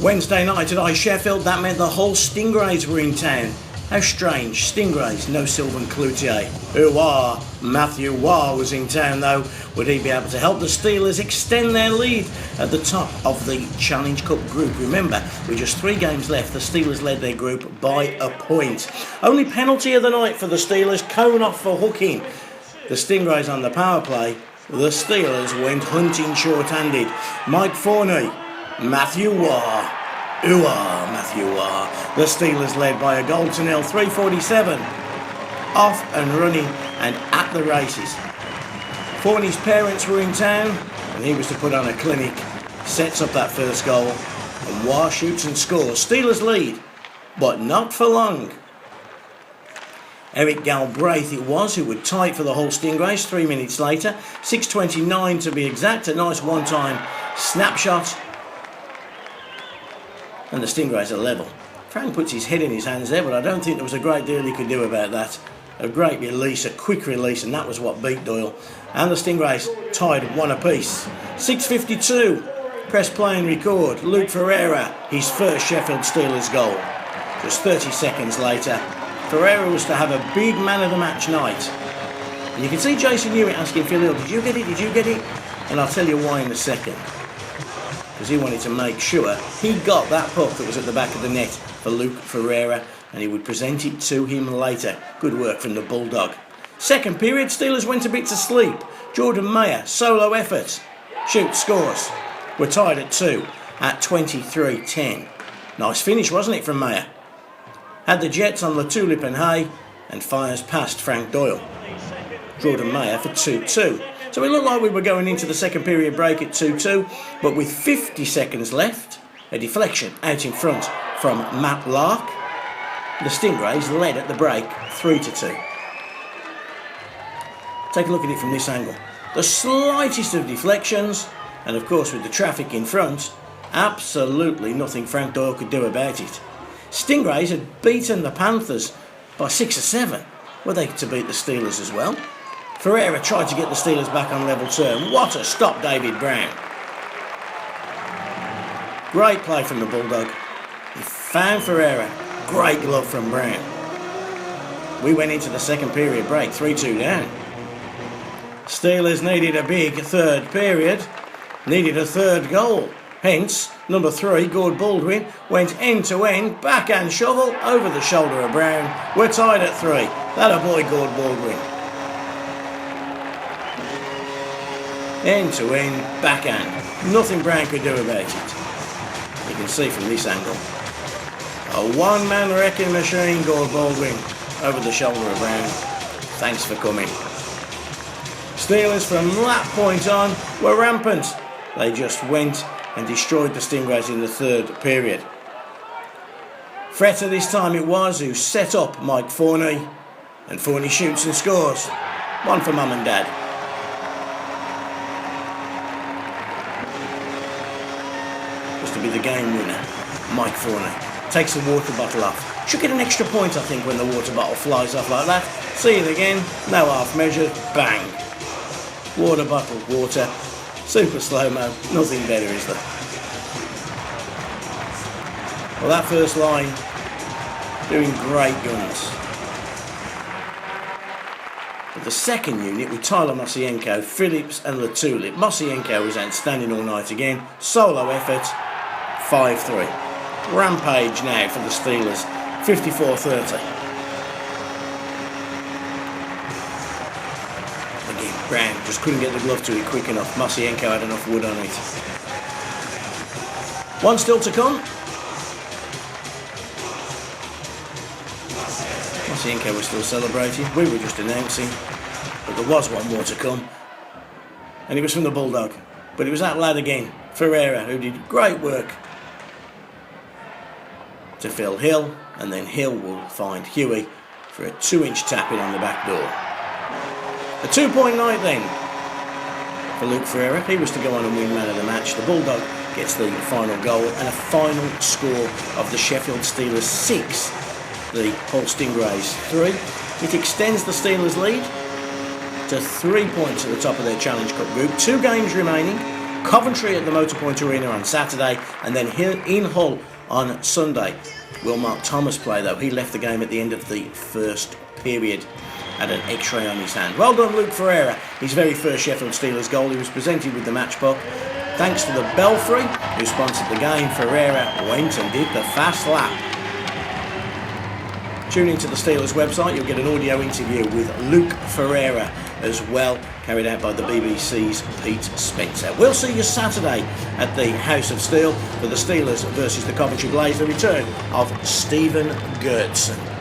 Wednesday night at IceSheffield, that meant the whole Stingrays were in town. How strange, Stingrays, no Sylvain Cloutier. Matthew Waugh was in town though. Would he be able to help the Steelers extend their lead at the top of the Challenge Cup group? Remember, with just 3 games left, the Steelers led their group by a point. Only penalty of the night for the Steelers, cone off for hooking. The Stingrays on the power play, the Steelers went hunting short-handed. Mike Forney, Matthew Waugh. Matthew Waugh. The Steelers led by a goal to nil, 3:47. Off and running and at the races. Forney's parents were in town and he was to put on a clinic. Sets up that first goal and Waugh shoots and scores. Steelers lead, but not for long. Eric Galbraith it was who would tie it for the whole Stingrays 3 minutes later. 6:29 to be exact. A nice one-time snapshot. And the Stingrays are level. Frank puts his head in his hands there, but I don't think there was a great deal he could do about that. A great release, a quick release, and that was what beat Doyle. And the Stingrays tied 1 apiece. 6:52. Press play and record. Luke Ferreira, his first Sheffield Steelers goal. Just 30 seconds later, Ferreira was to have a big man of the match night. And you can see Jason Hewitt asking Phil Hill, did you get it? Did you get it? And I'll tell you why in a second. Because he wanted to make sure he got that puck that was at the back of the net for Luke Ferreira and he would present it to him later. Good work from the Bulldog. Second period, Steelers went a bit to sleep. Jordan Mayer, solo effort. Shoots, scores. We're tied at 2 at 23:10. Nice finish, wasn't it, from Mayer? Had the Jets on the Tulip and Hay and fires past Frank Doyle. Jordan Mayer for 2-2. So it looked like we were going into the second period break at 2-2, but with 50 seconds left, a deflection out in front from Matt Lark, the Stingrays led at the break 3-2. Take a look at it from this angle. The slightest of deflections, and of course with the traffic in front, absolutely nothing Frank Doyle could do about it. Stingrays had beaten the Panthers by 6 or 7. Were they to beat the Steelers as well? Ferreira tried to get the Steelers back on level term. What a stop, David Brown. Great play from the Bulldog. He found Ferreira. Great glove from Brown. We went into the second period break, 3-2 down. Steelers needed a big third period. Needed a third goal. Hence, number 3, Gord Baldwin, went end-to-end, backhand shovel over the shoulder of Brown. We're tied at 3. That a boy, Gord Baldwin. End-to-end, backhand. Nothing Brown could do about it. You can see from this angle. A one-man wrecking machine, Gord Baldwin, over the shoulder of Brown. Thanks for coming. Steelers from that point on were rampant. They just went and destroyed the Stingrays in the third period. Fretter this time it was who set up Mike Forney, and Forney shoots and scores. 1 for Mum and Dad. To be the game winner, Mike Forney takes the water bottle off. Should get an extra point, I think, when the water bottle flies off like that. See it again, no half measure, bang. Water bottle, water, super slow-mo, nothing better, is there? Well, that first line, doing great guns. But the second unit with Tyler Mosienko, Phillips and Latulip. Mosienko was outstanding all night again, solo effort. 5-3. Rampage now for the Steelers. 54-30. Again, Brown just couldn't get the glove to it quick enough. Mosienko had enough wood on it. 1 still to come. Mosienko was still celebrating. We were just announcing. But there was 1 more to come. And it was from the Bulldog. But it was that lad again, Ferreira, who did great work. To Phil Hill, and then Hill will find Huey for a 2-inch tap-in on the back door. A 2-point night then for Luke Ferreira. He was to go on and win man of the match. The Bulldog gets the final goal and a final score of the Sheffield Steelers 6, the Hull Stingrays 3. It extends the Steelers lead to 3 points at the top of their Challenge Cup group. 2 games remaining. Coventry at the Motorpoint Arena on Saturday, and then here in Hull on Sunday. Will Mark Thomas play though? He left the game at the end of the first period. Had an x-ray on his hand. Well done, Luke Ferreira. His very first Sheffield Steelers goal. He was presented with the match puck. Thanks to the Belfry, who sponsored the game, Ferreira went and did the fast lap. Tune into the Steelers website. You'll get an audio interview with Luke Ferreira as well, carried out by the BBC's Pete Spencer. We'll see you Saturday at the House of Steel for the Steelers versus the Coventry Blaze, the return of Stephen Gertson.